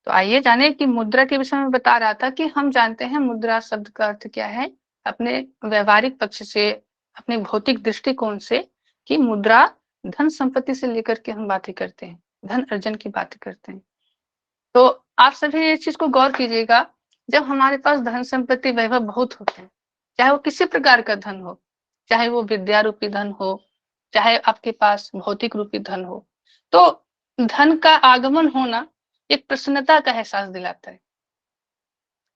तो आइए जाने कि मुद्रा के विषय में बता रहा था कि हम जानते हैं मुद्रा शब्द का अर्थ क्या है अपने व्यवहारिक पक्ष से, अपने भौतिक दृष्टिकोण से, कि मुद्रा धन संपत्ति से लेकर के हम बातें करते हैं, धन अर्जन की बातें करते हैं। तो आप सभी इस चीज को गौर कीजिएगा, जब हमारे पास धन संपत्ति वैभव बहुत होते हैं, चाहे वो किसी प्रकार का धन हो, चाहे वो विद्या रूपी धन हो, चाहे आपके पास भौतिक रूपी धन हो, तो धन का आगमन होना एक प्रसन्नता का एहसास दिलाता है।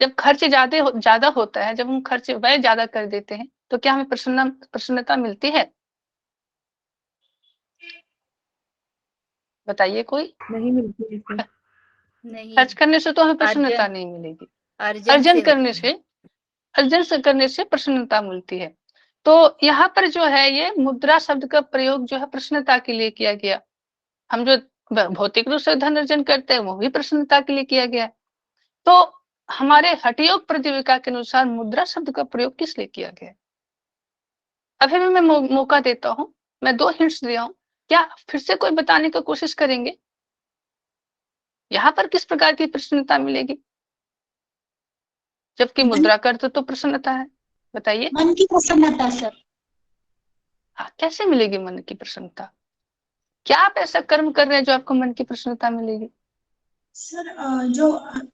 जब खर्च ज्यादा होता है, जब हम खर्च व्यय ज्यादा कर देते हैं, तो क्या हमें प्रसन्नता मिलती है? बताइए कोई। नहीं मिलती है। नहीं, खर्च करने से तो हमें प्रसन्नता अर्जन नहीं मिलेगी। अर्जन अर्जन से करने मिलती है। से करने से प्रसन्नता मिलती है। तो यहाँ पर जो है ये मुद्रा शब्द का प्रयोग जो है प्रसन्नता के लिए किया गया। हम जो भौतिक रूप से धन अर्जन करते हैं वो भी प्रसन्नता के लिए किया गया है। तो हमारे हठयोग प्रतियोगिता के अनुसार मुद्रा शब्द का प्रयोग किस लिए किया गया है? अभी भी मैं मौका देता हूँ, मैं 2 हिंट्स दिया हूँ, क्या फिर से कोई बताने की कोशिश करेंगे? यहाँ पर किस प्रकार की प्रसन्नता मिलेगी, जबकि मन मुद्रा का अर्थ तो प्रसन्नता है? बताइए। मन की प्रसन्नता सर। हाँ, कैसे मिलेगी मन की प्रसन्नता? क्या आप ऐसा कर्म कर रहे हैं जो आपको मन की प्रसन्नता मिलेगी? सर जो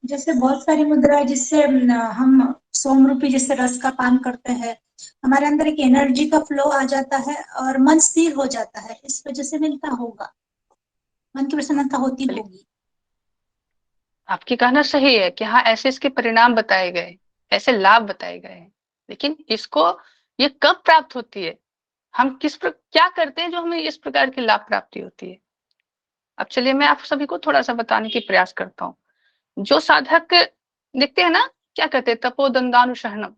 जैसे बहुत सारी मुद्रा है जिससे हम सोम रूपी जैसे रस का पान करते हैं, हमारे अंदर एक एनर्जी का फ्लो आ जाता है और मन स्थिर हो जाता है, इस वजह से मिलता होगा, मन की प्रसन्नता होती चलिए, होगी। आपकी कहना सही है कि हाँ ऐसे इसके परिणाम बताए गए, ऐसे लाभ बताए गए हैं, लेकिन इसको ये कब प्राप्त होती है, हम क्या करते हैं जो हमें इस प्रकार की लाभ प्राप्ति होती है? अब चलिए मैं आप सभी को थोड़ा सा बताने की प्रयास करता हूँ। जो साधक देखते हैं ना, क्या कहते हैं, तपोदंडानुशहनम,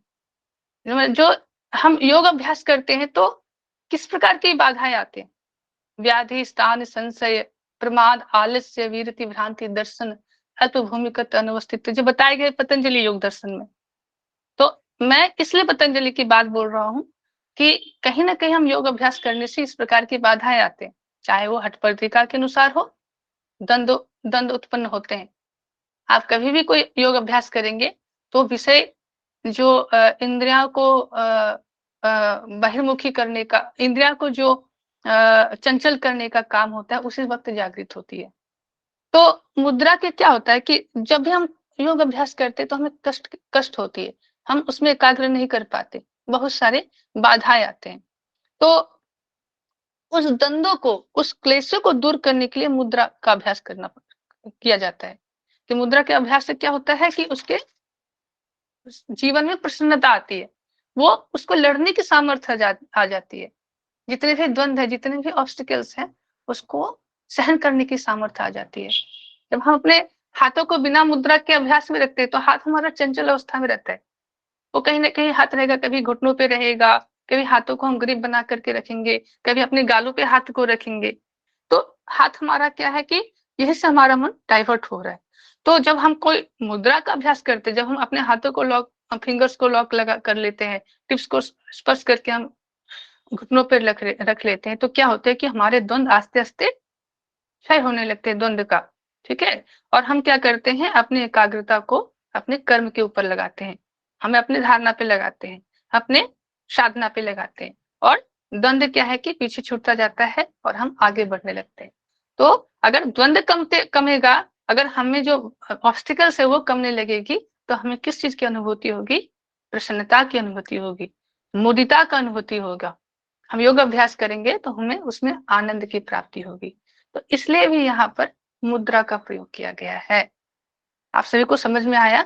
जो हम योग अभ्यास करते हैं तो किस प्रकार की बाधाएं आते हैं? व्याधि, स्थान, संशय, प्रमाद, आलस्य, वीरति, भ्रांति, दर्शन, अल्प भूमिकत, अनवस्थित, जो बताए गए पतंजलि योग दर्शन में। तो मैं इसलिए पतंजलि की बात बोल रहा हूँ कि कहीं ना कहीं हम योग अभ्यास करने से इस प्रकार की बाधाएं आते हैं, चाहे वो हठ प्रतिका के अनुसार हो, दंड दंड उत्पन्न होते हैं। आप कभी भी कोई योग अभ्यास करेंगे तो विषय जो इंद्रिया को बहिर्मुखी करने का, इंद्रिया को जो चंचल करने का काम होता है, उसी वक्त जागृत होती है। तो मुद्रा के क्या होता है कि जब भी हम योग अभ्यास करते हैं तो हमें कष्ट कष्ट होती है, हम उसमें एकाग्र नहीं कर पाते, बहुत सारे बाधाएं आते हैं। तो उस द्वंद्व को, उस क्लेशों को दूर करने के लिए मुद्रा का अभ्यास किया जाता है। कि मुद्रा के अभ्यास से क्या होता है कि उसके जीवन में प्रसन्नता आती है, वो उसको लड़ने की सामर्थ्य आ जाती है। जितने भी द्वंद्व है, जितने भी ऑब्स्टिकल्स हैं, उसको सहन करने की सामर्थ्य आ जाती है। जब हम अपने हाथों को बिना मुद्रा के अभ्यास में रखते हैं तो हाथ हमारा चंचल अवस्था में रहता है, वो कहीं ना कहीं हाथ रहेगा, कभी घुटनों पे रहेगा, कभी हाथों को हम ग्रिप बना करके रखेंगे, कभी अपने गालों पे हाथ को रखेंगे। तो हाथ हमारा क्या है कि यही से हमारा मन डाइवर्ट हो रहा है। तो जब हम कोई मुद्रा का अभ्यास करते हैं, जब हम अपने हाथों को लॉक, फिंगर्स को लॉक लगा कर लेते हैं, टिप्स को स्पर्श करके हम घुटनों पर रख लेते हैं, तो क्या होता है कि हमारे द्वंद आस्ते आस्ते क्षय होने लगते हैं, द्वंद का। ठीक है। और हम क्या करते हैं, अपनी एकाग्रता को अपने कर्म के ऊपर लगाते हैं, हमें अपने धारणा पे लगाते हैं, अपने साधना पे लगाते हैं, और द्वंद क्या है कि पीछे छूटता जाता है और हम आगे बढ़ने लगते हैं। तो अगर द्वंद कमेगा, अगर हमें जो ऑब्स्टिकल्स है वो कमने लगेगी, तो हमें किस चीज की अनुभूति होगी? प्रसन्नता की अनुभूति होगी, मुदिता का अनुभूति होगा। हम योग अभ्यास करेंगे तो हमें उसमें आनंद की प्राप्ति होगी। तो इसलिए भी यहाँ पर मुद्रा का प्रयोग किया गया है। आप सभी को समझ में आया?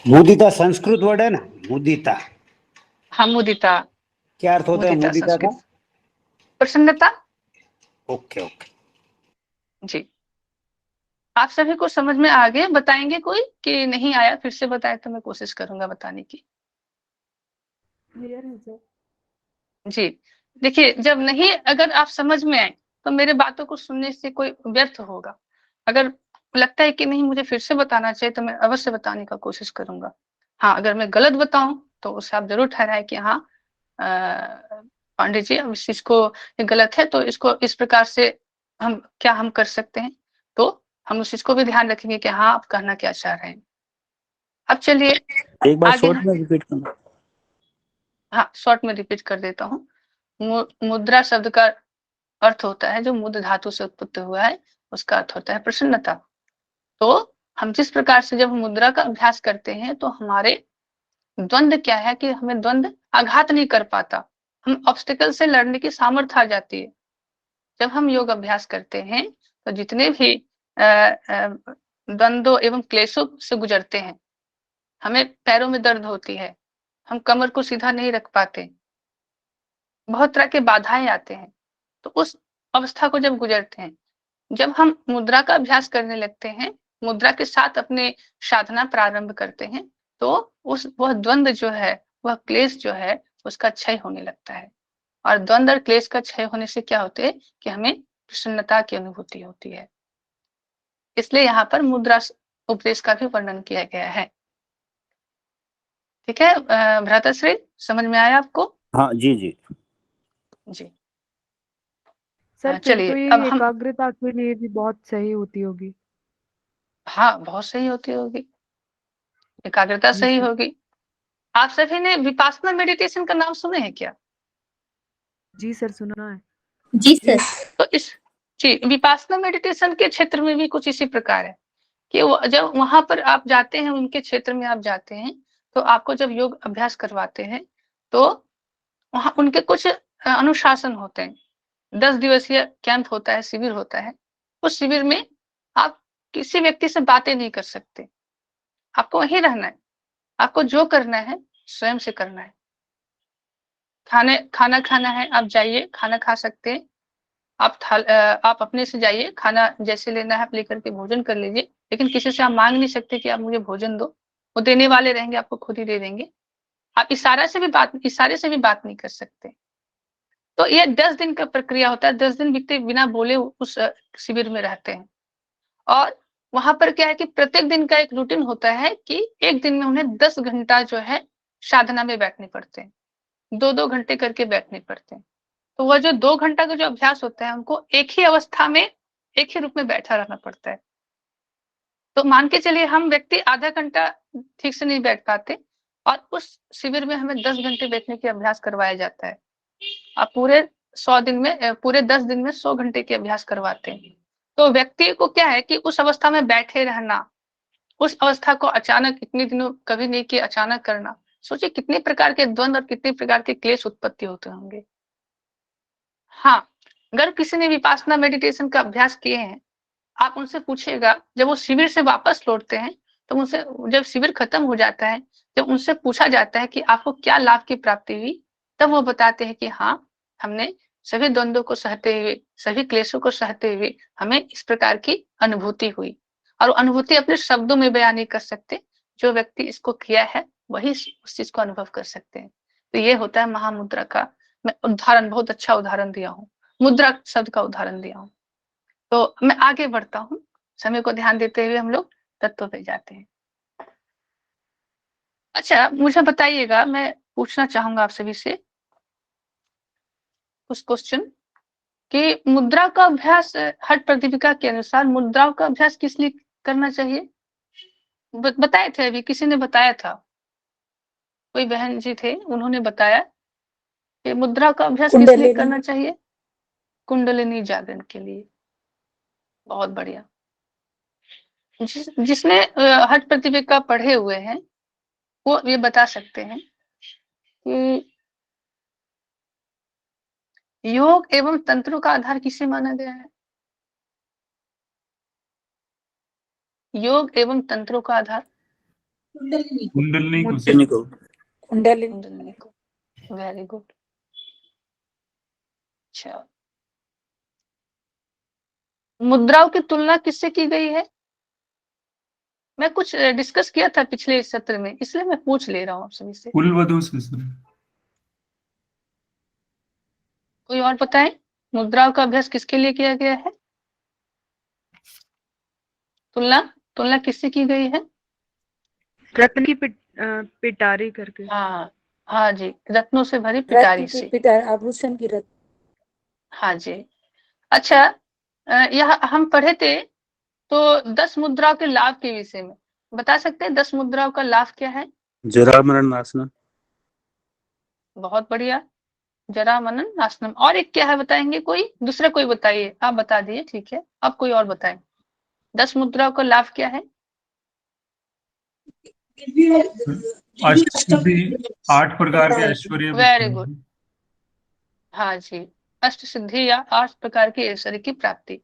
मुदिता संस्कृत वर्ड है ना, मुदिता। हाँ, मुदिता। क्या अर्थ होता है मुदिता का? संस्कृत प्रसन्नता। ओके ओके जी, आप सभी को समझ में आ गए? बताएंगे कोई कि नहीं आया? फिर से बताए तो मैं कोशिश करूंगा बताने की। क्लियर है सर। जी, देखिए, जब नहीं अगर आप समझ में आए तो मेरे बातों को सुनने से कोई व्यर्थ होगा। अगर लगता है कि नहीं मुझे फिर से बताना चाहिए तो मैं अवश्य बताने का कोशिश करूंगा। हाँ, अगर मैं गलत बताऊं तो उसे आप जरूर ठहराए कि हाँ पांडे जी, अब इस चीज को ये गलत है तो इसको इस प्रकार से हम कर सकते हैं, तो हम उस चीज को भी ध्यान रखेंगे कि हाँ आप कहना क्या चाह रहे हैं। अब चलिए एक बार आगे शॉर्ट में रिपीट करना। हाँ शॉर्ट में रिपीट कर देता हूँ। मुद्रा शब्द का अर्थ होता है, जो मुद्र धातु से उत्पत्ति हुआ है उसका अर्थ होता है प्रसन्नता। तो हम जिस प्रकार से जब मुद्रा का अभ्यास करते हैं तो हमारे द्वंद क्या है कि हमें द्वंद आघात नहीं कर पाता, हम ऑब्स्टिकल से लड़ने की सामर्थ्य आ जाती है। जब हम योग अभ्यास करते हैं तो जितने भी द्वंद्वों एवं क्लेशों से गुजरते हैं, हमें पैरों में दर्द होती है, हम कमर को सीधा नहीं रख पाते, बहुत तरह के बाधाएं आते हैं, तो उस अवस्था को जब गुजरते हैं, जब हम मुद्रा का अभ्यास करने लगते हैं, मुद्रा के साथ अपने साधना प्रारंभ करते हैं, तो वह द्वंद जो है, वह क्लेश जो है, उसका क्षय होने लगता है। और द्वंद और क्लेश का क्षय होने से क्या होते है कि हमें प्रसन्नता की अनुभूति होती है। इसलिए यहाँ पर मुद्रा उपदेश का भी वर्णन किया गया है। ठीक है भ्राताश्री, समझ में आया आपको? हाँ जी जी जी सर फिर चलिए तो ये अब हम एकाग्रता के लिए भी बहुत सही होती होगी। हाँ बहुत सही होती होगी, एकाग्रता जी सही सर। होगी। आप सभी ने विपासना मेडिटेशन का नाम सुने हैं क्या? जी सर सुना है। जी सर। तो इस जी विपासना मेडिटेशन के क्षेत्र में भी कुछ इसी प्रकार है कि जब वहां पर आप जाते हैं, उनके क्षेत्र में आप जाते हैं, तो आपको जब योग अभ्यास करवाते हैं तो वहां उनके कुछ अनुशासन होते हैं। 10 दिवसीय कैंप होता है, शिविर होता है। उस शिविर में आप किसी व्यक्ति से बातें नहीं कर सकते, आपको वहीं रहना है, आपको जो करना है स्वयं से करना है। खाना खाना है, आप जाइए खाना खा सकते हैं, आप अपने से जाइए, खाना जैसे लेना है आप लेकर के भोजन कर लीजिए, लेकिन किसी से आप मांग नहीं सकते कि आप मुझे भोजन दो, वो देने वाले रहेंगे, आपको खुद ही दे देंगे। आप इशारे से भी बात नहीं कर सकते। तो ये 10 दिन का प्रक्रिया होता है, 10 दिन व्यक्ति बिना बोले उस शिविर में रहते हैं। और वहां पर क्या है कि प्रत्येक दिन का एक रूटीन होता है कि एक दिन में उन्हें 10 घंटा जो है साधना में बैठने पड़ते हैं, 2-2 घंटे करके बैठने पड़ते हैं। तो वह जो 2 घंटा का जो अभ्यास होता है, उनको एक ही अवस्था में, एक ही रूप में बैठा रहना पड़ता है। तो मान के चलिए हम व्यक्ति आधा घंटा ठीक से नहीं बैठ पाते, और उस शिविर में हमें 10 घंटे बैठने की अभ्यास करवाया जाता है। आप पूरे 100 दिन में, पूरे 10 दिन में 100 घंटे के अभ्यास करवाते हैं। तो व्यक्ति को क्या है कि उस अवस्था में बैठे रहना, उस अवस्था को अचानक इतने दिनों कभी नहीं किया, अचानक करना, सोचिए कितने प्रकार के द्वंद और कितने प्रकार के क्लेश उत्पत्ति होते होंगे। हाँ, अगर किसी ने विपासना मेडिटेशन का अभ्यास किए हैं, आप उनसे पूछिएगा, जब वो शिविर से वापस लौटते हैं, तो उनसे, जब शिविर खत्म हो जाता है, जब उनसे पूछा जाता है कि आपको क्या लाभ की प्राप्ति हुई, तब वो बताते हैं कि हाँ, हमने सभी द्वंद्वों को सहते हुए, सभी क्लेशों को सहते हुए हमें इस प्रकार की अनुभूति हुई। और अनुभूति अपने शब्दों में बयान नहीं कर सकते, जो व्यक्ति इसको किया है वही उस चीज को अनुभव कर सकते हैं। तो ये होता है महामुद्रा का। मैं उदाहरण, बहुत अच्छा उदाहरण दिया हूँ, मुद्रा शब्द का उदाहरण दिया हूँ। तो मैं आगे बढ़ता हूँ, समय को ध्यान देते हुए हम लोग तत्व पे जाते हैं। अच्छा मुझे बताइएगा, मैं पूछना चाहूंगा आप सभी से कुछ क्वेश्चन कि मुद्रा का अभ्यास, हठ प्रदीपिका के अनुसार मुद्राओं का अभ्यास किस लिए करना चाहिए? बताए थे, अभी किसी ने बताया था, कोई बहन जी थे, उन्होंने बताया कि मुद्रा का अभ्यास किस लिए करना चाहिए? कुंडलिनी जागरण के लिए। बहुत बढ़िया। जिसने हठ प्रदीपिका पढ़े हुए हैं वो ये बता सकते हैं कि योग एवं तंत्रों का आधार किसे माना गया है? योग एवं तंत्रों का आधार कुंडलिनी को। कुंडलिनी को। Very good. अच्छा, मुद्राओं की तुलना किससे की गई है? मैं कुछ डिस्कस किया था पिछले सत्र में, इसलिए मैं पूछ ले रहा हूँ आप सभी से। कुलवधू से सर। कोई और बताए, मुद्राओं का अभ्यास किसके लिए किया गया है? तुलना तुलना किससे की गई है? रत्न की पिटारी करके। हाँ हाँ जी, रत्नों से भरी पिटारी से। आभूषण की रत्न। हाँ जी। अच्छा यह हम पढ़े थे तो 10 मुद्राओं के लाभ के विषय में बता सकते हैं। 10 मुद्राओं का लाभ क्या है? जरा मरण नाशनम। बहुत बढ़िया, जरा मनन नाशनम। और एक क्या है बताएंगे? कोई दूसरा कोई बताइए। आप बता दिए, ठीक है, अब कोई और बताएं। 10 मुद्राओं का लाभ क्या है? अष्टसिद्धि, 8 प्रकार के ऐश्वर्य। वेरी गुड, हाँ जी, अष्ट सिद्धि या 8 प्रकार के ऐश्वर्य की प्राप्ति।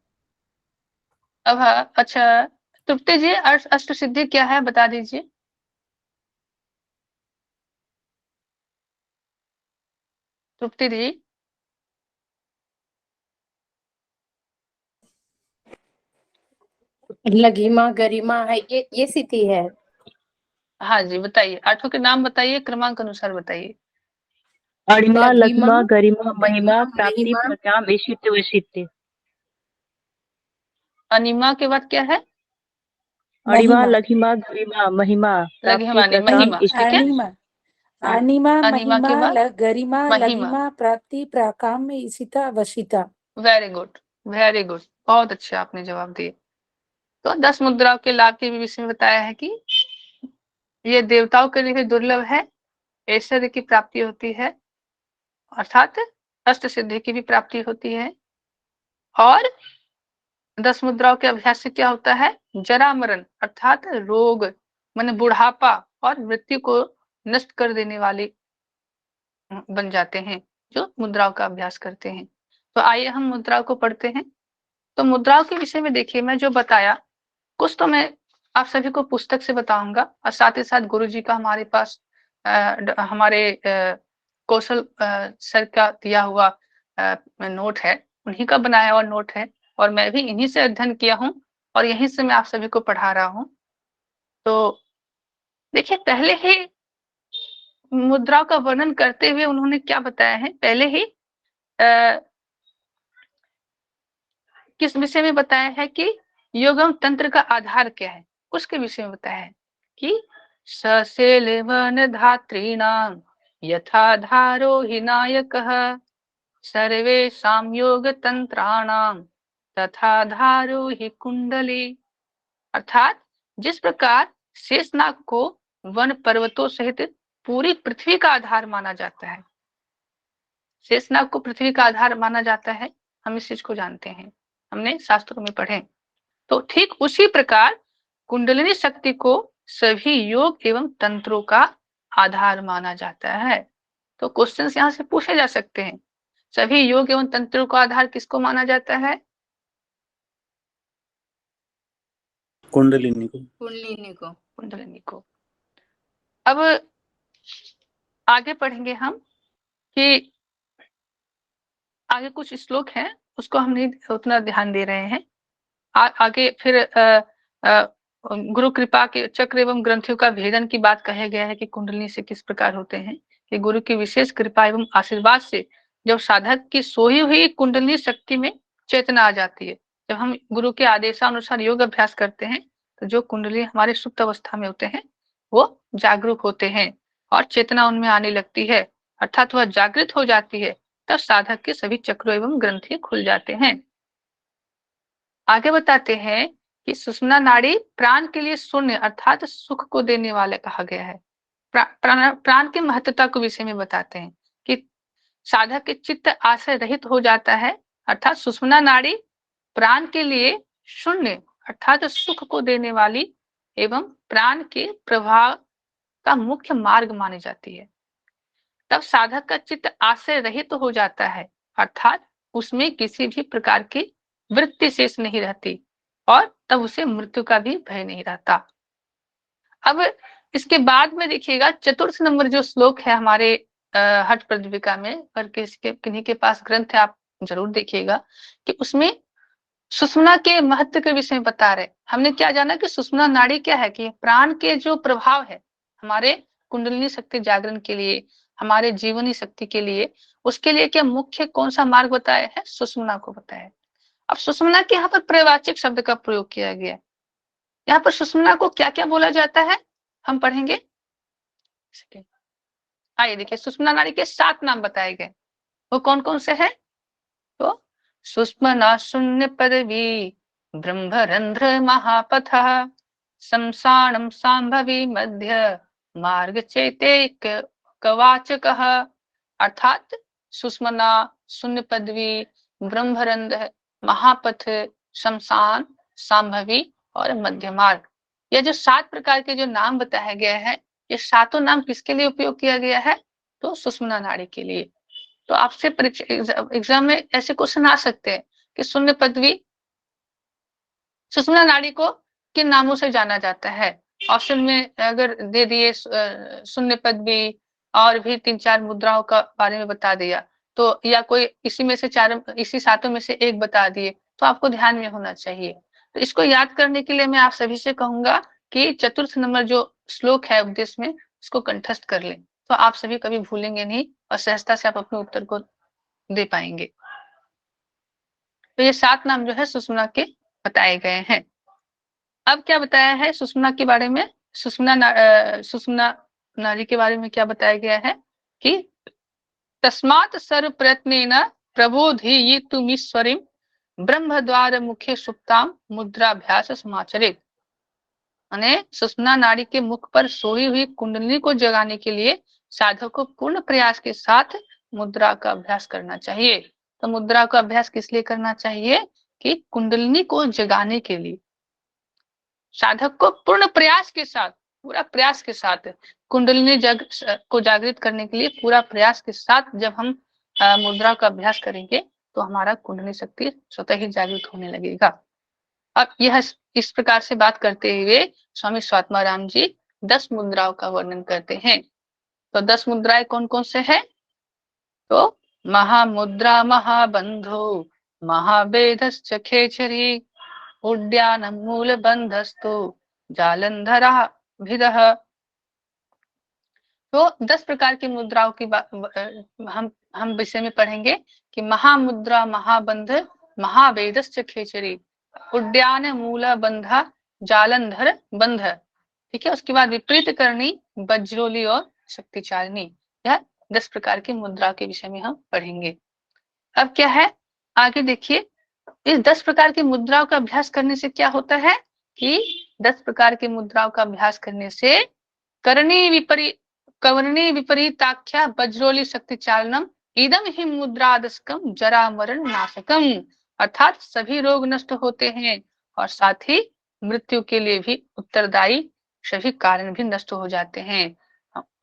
अब अच्छा तृप्ति जी, अष्ट सिद्धि क्या है बता दीजिए। तृप्ति जी। लघिमा गरिमा है, ये सिद्धि है। हाँ जी बताइए, 8 के नाम बताइए, क्रमांक अनुसार बताइए। अणिमा, लघिमा, गरिमा, महिमा, गरिमा, प्राप्ति, महिमा। प्रज्ञा, ऐशित्य, वैशित्य। अनिमा के बाद क्या है? अणिमा, लघिमा, गरिमा, महिमा, प्राप्ति, लघिमा नहीं, प्रज्ञा, महिमा, ठीक है। अनिमा, हाँ, अनिमा, अनिमा के महिमा, बाद गरिमा, महिमा। लघिमा, प्राप्ति, प्राकाम, ईशिता, वशिता। वेरी गुड, वेरी गुड, बहुत अच्छा आपने जवाब दिए। तो 10 मुद्राओं के लाभ के विषय में बताया है कि ये देवताओं के लिए भी दुर्लभ है, ऐश्वर्य की प्राप्ति होती है, अर्थात अष्ट सिद्धि की भी प्राप्ति होती है। और 10 मुद्राओं के अभ्यास से क्या होता है? जरा मरण अर्थात रोग, माने बुढ़ापा और मृत्यु को नष्ट कर देने वाली बन जाते हैं जो मुद्राओं का अभ्यास करते हैं। तो आइए हम मुद्राओं को पढ़ते हैं। तो मुद्राओं के विषय में देखिए, मैं जो बताया कुछ तो मैं आप सभी को पुस्तक से बताऊंगा, और साथ ही साथ गुरुजी का हमारे पास हमारे कौशल सर का दिया हुआ नोट है, उन्हीं का बनाया हुआ नोट है, और मैं भी इन्हीं से अध्ययन किया हूँ और यहीं से मैं आप सभी को पढ़ा रहा हूँ। तो देखिए, पहले ही मुद्राओं का वर्णन करते हुए उन्होंने क्या बताया है, पहले ही किस विषय में बताया है कि योगम तंत्र का आधार क्या है, उसके विषय में बताया है कि ससेलवन धात्रीणाम यथा धारो हि नायकः सर्वेषां योग तंत्राणाम तथा धारो हि कुंडली। अर्थात जिस प्रकार शेषनाग को वन पर्वतों सहित पूरी पृथ्वी का आधार माना जाता है, शेषनाग को पृथ्वी का आधार माना जाता है, हम इस चीज को जानते हैं, हमने शास्त्रों में पढ़े। तो ठीक उसी प्रकार कुंडलिनी शक्ति को सभी योग एवं तंत्रों का आधार माना जाता है। तो क्वेश्चंस यहाँ से पूछे जा सकते हैं, सभी योग एवं तंत्रों का आधार किसको माना जाता है? कुंडलिनी को। कुंडलिनी को। कुंडलिनी को। अब आगे पढ़ेंगे हम कि आगे कुछ श्लोक हैं, उसको हम नहीं उतना ध्यान दे रहे हैं। आगे फिर गुरु कृपा के चक्र एवं ग्रंथियों का भेदन की बात कहा गया है कि कुंडलिनी से किस प्रकार होते हैं, कि गुरु की विशेष कृपा एवं आशीर्वाद से जब साधक की सोई हुई कुंडलिनी शक्ति में चेतना आ जाती है, जब हम गुरु के आदेशानुसार योग अभ्यास करते हैं, तो जो कुंडली हमारे सुप्त अवस्था में होते हैं वो जागरूक होते हैं और चेतना उनमें आने लगती है, अर्थात वह जागृत हो जाती है, तब साधक के सभी चक्रों एवं ग्रंथि खुल जाते हैं। आगे बताते हैं कि सुषुम्ना नाड़ी प्राण के लिए शून्य अर्थात सुख को देने वाला कहा गया है। प्राण की महत्वता को विषय में बताते हैं कि साधक के चित्त आश्रय रहित हो जाता है, अर्थात सुषुम्ना नाड़ी प्राण के लिए शून्य अर्थात सुख को देने वाली एवं प्राण के प्रवाह का मुख्य मार्ग मानी जाती है। तब साधक का चित्त आश्रय रहित हो जाता है, अर्थात उसमें किसी भी प्रकार की वृत्ति शेष नहीं रहती और तब उसे मृत्यु का भी भय नहीं रहता। अब इसके बाद में देखिएगा चतुर्थ नंबर जो श्लोक है हमारे हठ प्रदीपिका में, और किन्हीं के पास ग्रंथ है आप जरूर देखिएगा, कि उसमें सुषुम्ना के महत्व के विषय में बता रहे। हमने क्या जाना कि सुषुम्ना नाड़ी क्या है, कि प्राण के जो प्रभाव है हमारे कुंडलिनी शक्ति जागरण के लिए, हमारे जीवनी शक्ति के लिए, उसके लिए क्या मुख्य कौन सा मार्ग बताया है? सुषुम्ना को बताया है। अब सुषुम्ना के यहाँ पर प्रवाचिक शब्द का प्रयोग किया गया। यहाँ पर सुषुम्ना को क्या क्या बोला जाता है हम पढ़ेंगे। आइए देखिए, सुषुम्ना नाड़ी के 7 नाम बताए गए, वो कौन कौन से हैं? तो सुष्मना शून्य पदवी ब्रह्मरंध्र महापथः शमशानं सांभवी मध्य मार्ग चैते कवाचकः। अर्थात सुष्मना, शून्य पदवी, ब्रह्मरंध्र, महापथ, शमशान, सांभवी और मध्य मार्ग, ये जो 7 प्रकार के जो नाम बताया गया है, ये सातों नाम किसके लिए उपयोग किया गया है? तो सुषुम्ना नाड़ी के लिए। तो आपसे परीक्षा एग्जाम में ऐसे क्वेश्चन आ सकते हैं कि शून्य पदवी, सुषुम्ना नाड़ी को किन नामों से जाना जाता है? ऑप्शन में अगर दे दिए शून्य पदवी और भी 3-4 मुद्राओं का बारे में बता दिया, तो या कोई इसी में से इसी सातों में से एक बता दिए, तो आपको ध्यान में होना चाहिए। तो इसको याद करने के लिए मैं आप सभी से कहूंगा कि चतुर्थ नंबर जो श्लोक है उपदेश में, इसको कंठस्थ कर लें, तो आप सभी कभी भूलेंगे नहीं और सहजता से आप अपने उत्तर को दे पाएंगे। तो ये 7 नाम जो है सुषुम्ना के बताए गए हैं। अब क्या बताया है सुषुम्ना के बारे में? सुषुम्ना नाड़ी के बारे में क्या बताया गया है कि तस्मात् सर्व प्रयत्नेन प्रबोधयितुमीश्वरीं ब्रह्मद्वार मुखे सुप्ताम मुद्राभ्यास समाचरेत्। माने सुषुम्ना नाड़ी के मुख पर सोई हुई कुंडलिनी को जगाने के लिए साधक को पूर्ण प्रयास के साथ मुद्रा का अभ्यास करना चाहिए। तो मुद्रा का अभ्यास किस लिए करना चाहिए? कि कुंडलिनी को जगाने के लिए। साधक को पूर्ण प्रयास के साथ, पूरा प्रयास के साथ कुंडलिनी को जागृत करने के लिए पूरा प्रयास के साथ जब हम मुद्रा का अभ्यास करेंगे तो हमारा कुंडलिनी शक्ति स्वतः ही जागृत होने लगेगा। अब यह इस प्रकार से बात करते हुए स्वामी स्वात्माराम जी 10 मुद्राओं का वर्णन करते हैं। तो 10 मुद्राएं कौन कौन से है? तो महामुद्रा महाबंधो महावेदश्च खेचरी उद्यान मूल बंधस्तु जालंधरा भिदः। तो 10 प्रकार की मुद्राओं की हम विषय में पढ़ेंगे कि महामुद्रा महाबंध महावेदश्च खेचरी उद्यान मूल बंधा जालंधर बंध। ठीक है, उसके बाद विपरीत करनी वज्रोली और शक्तिचारिणी। यह 10 प्रकार की मुद्रा के विषय में हम पढ़ेंगे। अब क्या है आगे देखिए, इस 10 प्रकार की मुद्राओं का अभ्यास करने से क्या होता है कि 10 प्रकार की मुद्राओं का अभ्यास करने से करणी विपरीताख्या वज्रोली शक्तिचारणम इदम ही मुद्रादस्कम जरा मरण नाशकम। अर्थात सभी रोग नष्ट होते हैं और साथ ही मृत्यु के लिए भी उत्तरदायी सभी कारण भी नष्ट हो जाते हैं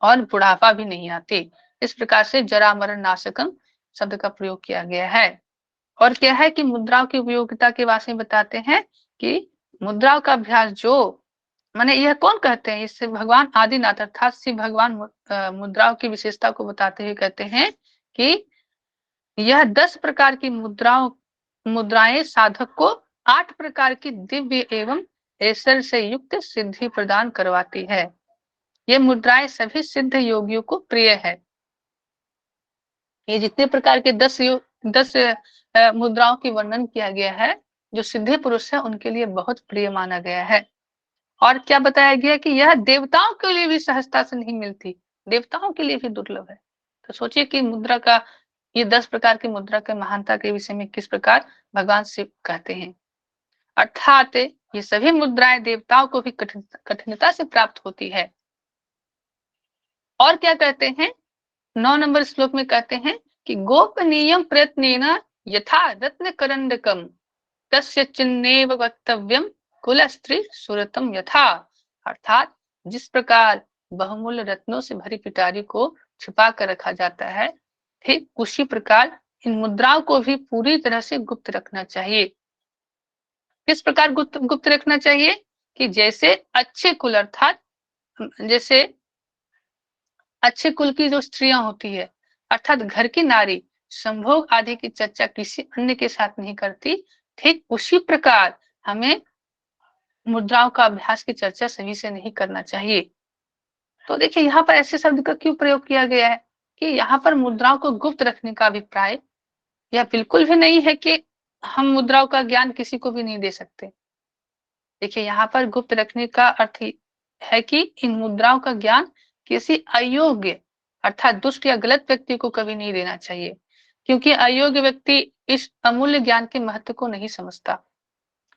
और बुढ़ापा भी नहीं आते। इस प्रकार से जरा मरण नाशकम शब्द का प्रयोग किया गया है। और क्या है कि मुद्राओं की उपयोगिता के बारे में बताते हैं कि मुद्राओं का अभ्यास जो माने यह कौन कहते हैं? इससे भगवान आदिनाथ अर्थात शिव भगवान मुद्राओं की विशेषता को बताते हुए कहते हैं कि यह 10 प्रकार की मुद्राएं साधक को 8 प्रकार की दिव्य एवं ऐश्वर्य से युक्त सिद्धि प्रदान करवाती है। ये मुद्राएं सभी सिद्ध योगियों को प्रिय है। ये जितने प्रकार के 10 मुद्राओं की वर्णन किया गया है, जो सिद्धि पुरुष है उनके लिए बहुत प्रिय माना गया है। और क्या बताया गया कि यह देवताओं के लिए भी सहजता से नहीं मिलती, देवताओं के लिए भी दुर्लभ है। तो सोचिए कि मुद्रा का ये 10 प्रकार की मुद्रा के महानता के विषय में किस प्रकार भगवान शिव कहते हैं। अर्थात ये सभी मुद्राएं देवताओं को भी कठिनता से प्राप्त होती है। और क्या कहते हैं 9 नंबर श्लोक में कहते हैं कि गोपनीयम प्रयत्नेन यथा रत्न करंडकम तस्य चिन्नेव वक्तव्यम कुल स्त्री सुरतम यथा। अर्थात जिस प्रकार बहुमूल्य रत्नों से भरी पिटारी को छिपा कर रखा जाता है, ठीक उसी प्रकार इन मुद्राओं को भी पूरी तरह से गुप्त रखना चाहिए। किस प्रकार गुप्त रखना चाहिए कि जैसे अच्छे कुल अर्थात जैसे अच्छे कुल की जो स्त्रियां होती है अर्थात घर की नारी संभोग आदि की चर्चा किसी अन्य के साथ नहीं करती, ठीक उसी प्रकार हमें मुद्राओं का अभ्यास की चर्चा सभी से नहीं करना चाहिए। तो देखिए यहाँ पर ऐसे शब्द का क्यों प्रयोग किया गया है कि यहाँ पर मुद्राओं को गुप्त रखने का अभिप्राय यह बिल्कुल भी नहीं है कि हम मुद्राओं का ज्ञान किसी को भी नहीं दे सकते। देखिए यहाँ पर गुप्त रखने का अर्थ है कि इन मुद्राओं का ज्ञान किसी अयोग्य अर्थात दुष्ट या गलत व्यक्ति को कभी नहीं देना चाहिए। क्योंकि अयोग्य व्यक्ति इस अमूल्य ज्ञान के महत्व को नहीं समझता,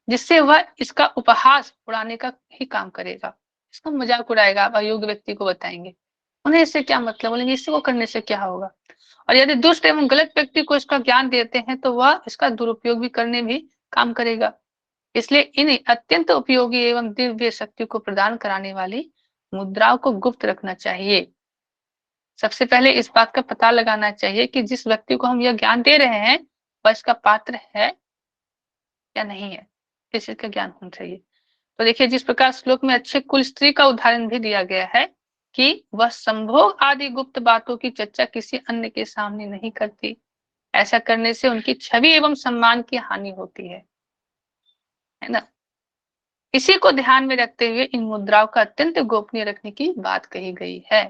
जिससे वह इसका उपहास उड़ाने का ही काम करेगा, इसका मजाक उड़ाएगा। आप अयोग्य व्यक्ति को बताएंगे, उन्हें इससे क्या मतलब, बोलेंगे इसको करने से क्या होगा। और यदि दुष्ट एवं गलत व्यक्ति को इसका ज्ञान देते हैं तो वह इसका दुरुपयोग भी करने भी काम करेगा। इसलिए इन अत्यंत उपयोगी एवं दिव्य शक्ति को प्रदान कराने वाली मुद्राओं को गुप्त रखना चाहिए। सबसे पहले इस बात का पता लगाना चाहिए कि जिस व्यक्ति को हम यह ज्ञान दे रहे हैं वह इसका पात्र है या नहीं है, इस चीज का ज्ञान होना चाहिए। तो देखिए, जिस प्रकार श्लोक में अच्छे कुल स्त्री का उदाहरण भी दिया गया है कि वह संभोग आदि गुप्त बातों की चर्चा किसी अन्य के सामने नहीं करती, ऐसा करने से उनकी छवि एवं सम्मान की हानि होती है ना। इसी को ध्यान में रखते हुए इन मुद्राओं का अत्यंत गोपनीय रखने की बात कही गई है।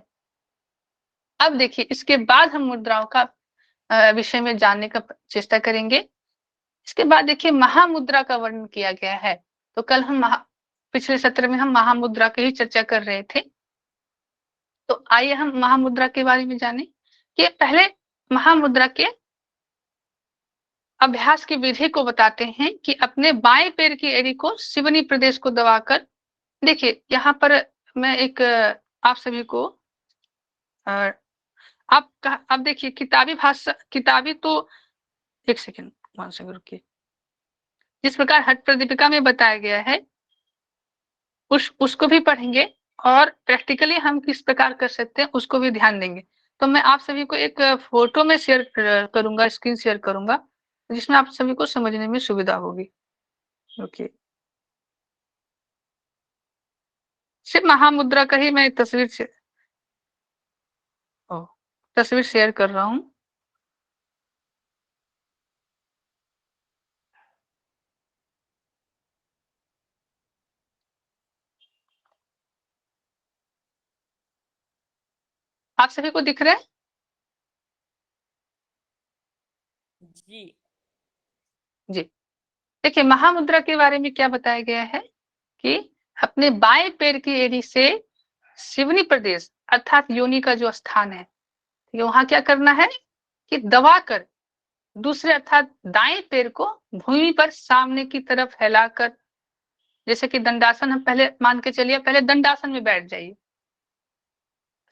अब देखिए, इसके बाद हम मुद्राओं का विषय में जानने का चेष्टा करेंगे। इसके बाद देखिए, महामुद्रा का वर्णन किया गया है। तो कल हम पिछले सत्र में हम महामुद्रा की ही चर्चा कर रहे थे। तो आइए हम महामुद्रा के बारे में जाने कि पहले महामुद्रा के अभ्यास की विधि को बताते हैं कि अपने बाएं पैर की एड़ी को शिवनी प्रदेश को दबाकर, देखिए यहाँ पर मैं एक आप सभी को आप देखिए किताबी भाषा, किताबी तो एक सेकंड रुकिए, जिस प्रकार हठ प्रदीपिका में बताया गया है उसको भी पढ़ेंगे और प्रैक्टिकली हम किस प्रकार कर सकते हैं उसको भी ध्यान देंगे। तो मैं आप सभी को एक फोटो में शेयर करूंगा, स्क्रीन शेयर करूंगा, जिसमें आप सभी को समझने में सुविधा होगी। ओके, सिर्फ महामुद्रा का ही मैं तस्वीर शेयर कर रहा हूं। आप सभी को दिख रहा है? जी जी, देखिए महामुद्रा के बारे में क्या बताया गया है कि अपने बाएं पैर की एड़ी से शिवनी प्रदेश अर्थात योनि का जो स्थान है, वहां क्या करना है कि दबाकर दूसरे अर्थात दाएं पैर को भूमि पर सामने की तरफ फैलाकर, जैसे कि दंडासन, हम पहले मान के चलिए पहले दंडासन में बैठ जाइए।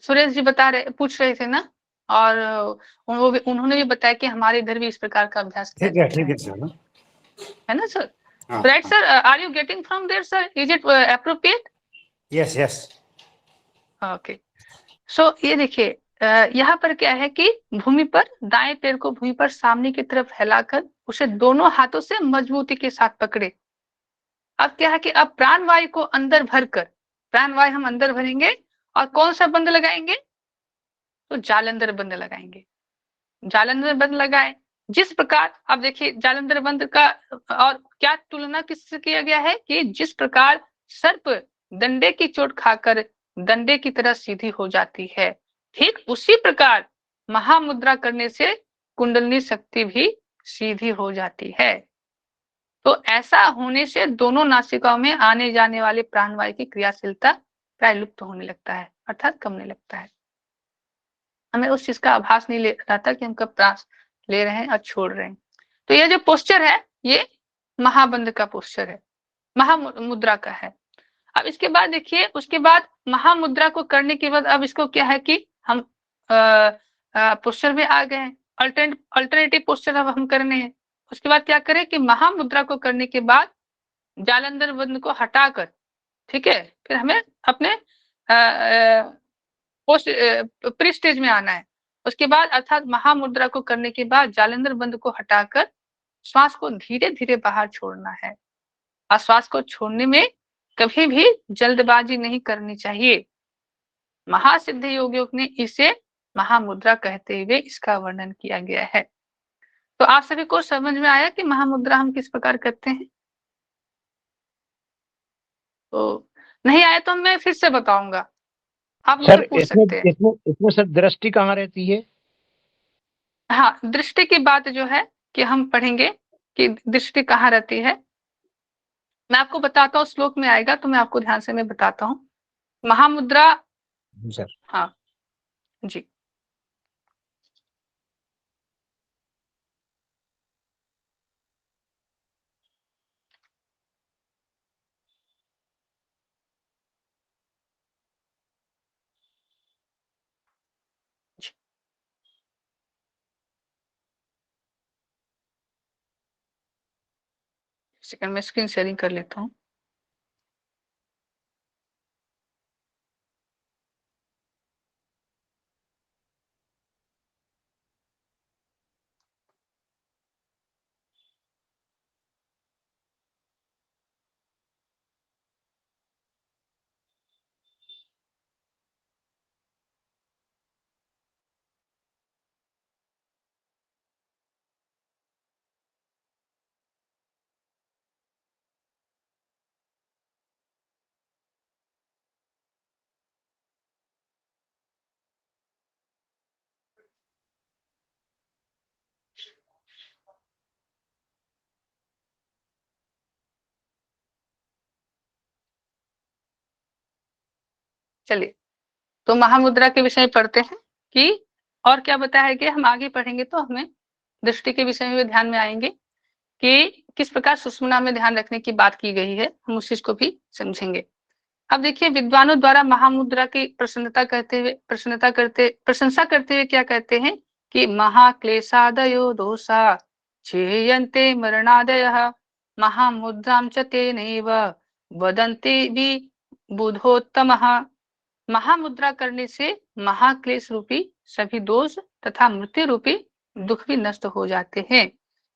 सुरेश जी पूछ रहे थे ना, और उन्होंने भी बताया कि हमारे इधर भी इस प्रकार का अभ्यास किया जाता है ना sir. Right sir, are you getting from there sir? Is it appropriate? Yes yes, okay. So ये देखिए, यहाँ पर क्या है कि भूमि पर दाएं पैर को भूमि पर सामने की तरफ फैलाकर उसे दोनों हाथों से मजबूती के साथ पकड़े। अब क्या है कि अब प्राणवायु को अंदर भरकर, प्राणवायु हम अंदर भरेंगे और कौन सा बंद लगाएंगे? तो जालंधर बंद लगाएंगे। जालंधर बंद लगाए, जिस प्रकार अब देखिए जालंधर बंद का और क्या तुलना किससे किया गया है कि जिस प्रकार सर्प डंडे की चोट खाकर डंडे की तरह सीधी हो जाती है, ठीक उसी प्रकार महामुद्रा करने से कुंडलिनी शक्ति भी सीधी हो जाती है। तो ऐसा होने से दोनों नासिकाओं में आने जाने वाले प्राणवायु की क्रियाशीलता प्राय लुप्त होने लगता है, अर्थात कमने लगता है। हमें उस चीज का आभास नहीं ले रहा था कि हम कब प्रास ले रहे हैं और छोड़ रहे हैं। तो ये जो पोस्चर है ये महाबंध का पोस्चर है, महामुद्रा का है। अब इसके बाद देखिए, उसके बाद महामुद्रा को करने के बाद अब इसको क्या है कि हम पोस्चर में आ गए हैं, अल्टरनेटिव पोस्चर अब हम करने हैं। उसके बाद क्या करें कि महामुद्रा को करने के बाद जालंधर बंद को हटाकर, ठीक है, फिर हमें अपने प्री स्टेज में आना है। उसके बाद अर्थात महामुद्रा को करने के बाद जालंधर बंद को हटाकर श्वास को धीरे धीरे बाहर छोड़ना है। और श्वास को छोड़ने में कभी भी जल्दबाजी नहीं करनी चाहिए। महासिद्ध योगियों ने इसे महामुद्रा कहते हुए इसका वर्णन किया गया है। तो आप सभी को समझ में आया कि महामुद्रा हम किस प्रकार करते हैं? तो नहीं आया तो मैं फिर से बताऊंगा, आप मुझसे पूछ सकते हैं। इसमें सर दृष्टि कहाँ रहती है? हाँ, दृष्टि की बात जो है कि हम पढ़ेंगे कि दृष्टि कहाँ रहती है। मैं आपको बताता हूँ, श्लोक में आएगा तो मैं आपको ध्यान से मैं बताता हूँ। महामुद्रा, सर हाँ जी, सेकंड में स्क्रीन शेयरिंग कर लेता हूँ। चलिए, तो महामुद्रा के विषय में पढ़ते हैं कि और क्या बताया गया। हम आगे पढ़ेंगे तो हमें दृष्टि के विषय में भी ध्यान में आएंगे कि किस प्रकार सुषुम्ना में ध्यान रखने की बात की गई है, हम उस चीज को भी समझेंगे। अब देखिए, विद्वानों द्वारा महामुद्रा की प्रसन्नता करते हुए क्या कहते हैं कि महाक्लेशादयो दोषा क्षीयन्ते मरणादयः महामुद्रां च तेनैव वदन्ति विबुधोत्तमः। महामुद्रा करने से महाक्लेश रूपी सभी दोष तथा मृत्यु रूपी दुख भी नष्ट हो जाते हैं।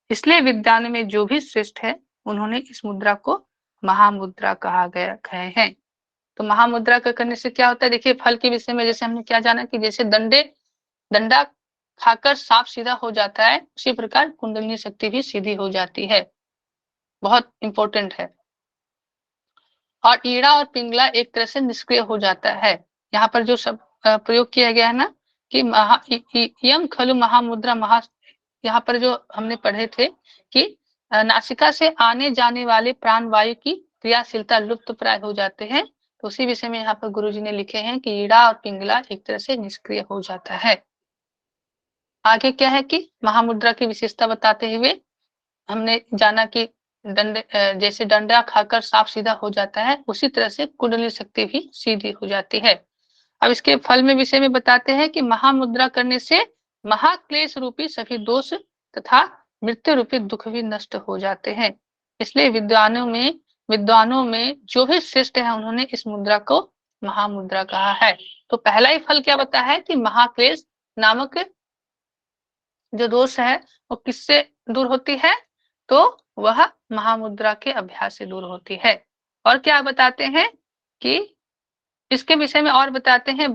इसलिए विद्वान में जो भी श्रेष्ठ है, उन्होंने इस मुद्रा को महामुद्रा कहा गया है। तो महामुद्रा का करने से क्या होता है, देखिए फल के विषय में जैसे हमने क्या जाना कि जैसे डंडा खाकर सांप सीधा हो जाता है, उसी प्रकार कुंडलिनी शक्ति भी सीधी हो जाती है। बहुत इंपॉर्टेंट है। और ईड़ा और पिंगला एक तरह से निष्क्रिय हो जाता है। यहाँ पर जो सब प्रयोग किया गया है ना कि यम खलु महामुद्रा यहाँ पर जो हमने पढ़े थे कि नासिका से आने जाने वाले प्राण वायु की क्रियाशीलता लुप्त प्राय हो जाते हैं। तो उसी विषय में यहाँ पर गुरुजी ने लिखे हैं कि ईड़ा और पिंगला एक तरह से निष्क्रिय हो जाता है। आगे क्या है कि महामुद्रा की विशेषता बताते हुए हमने जाना कि जैसे डंडा खाकर सांप सीधा हो जाता है, उसी तरह से कुंडली शक्ति भी सीधी हो जाती है। अब इसके फल में विषय में बताते हैं कि महामुद्रा करने से महाक्लेश रूपी सभी दोष तथा मृत्यु रूपी दुख भी नष्ट हो जाते हैं। इसलिए विद्वानों में जो भी श्रेष्ठ है, उन्होंने इस मुद्रा को महामुद्रा कहा है। तो पहला ही फल क्या बताया है कि महाक्लेश नामक जो दोष है वो किससे दूर होती है, तो वह महामुद्रा के अभ्यास से दूर होती है। और क्या बताते हैं कि इसके विषय में और बताते हैं